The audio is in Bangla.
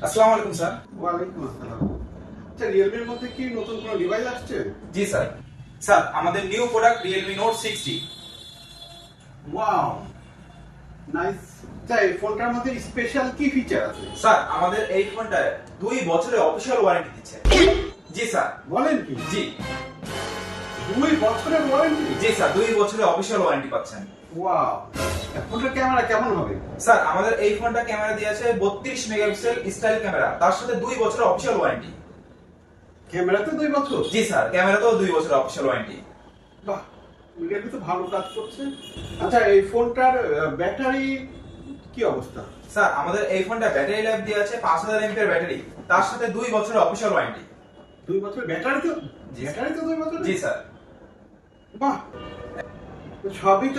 আসসালামু আলাইকুম স্যার। ওয়ালাইকুম আসসালাম। আচ্ছা, রিয়েলমির মধ্যে কি নতুন কোনো ডিভাইস আসছে? জি স্যার। স্যার আমাদের new product Realme Note 60। Wow, nice. আচ্ছা, এই ফোনটার মধ্যে স্পেশাল কি ফিচার আছে? স্যার আমাদের এই ফোনটায় 2 বছরের অফিশিয়াল ওয়ারেন্টি দিচ্ছে। জি স্যার। বলেন কি? জি 2 বছরের ওয়ারেন্টি? জি স্যার, 2 বছরের অফিশিয়াল ওয়ারেন্টি পাচ্ছেন। ওয়াও। ফোনটার ক্যামেরা কেমন হবে? স্যার আমাদের এই ফোনটা ক্যামেরা দিয়েছে 32 মেগাপিক্সেল স্টাইল ক্যামেরা, তার সাথে 2 বছরের অফিশিয়াল ওয়ারেন্টি। ক্যামেরাতে 2 বছর? জি স্যার, ক্যামেরাতেও 2 বছরের অফিশিয়াল ওয়ারেন্টি। বাহ, রিয়েলমি তো ভালো কাজ করছে। আচ্ছা, এই ফোনটার ব্যাটারি কি অবস্থা? স্যার আমাদের এই ফোনটা ব্যাটারি লাইফ দিয়েছে 5000 এমপিএর ব্যাটারি, তার সাথে 2 বছরের অফিশিয়াল ওয়ারেন্টি। 2 বছর ব্যাটারি তো? জি, ব্যাটারি তো 2 বছর? জি স্যার। বাহ, তো সবই তো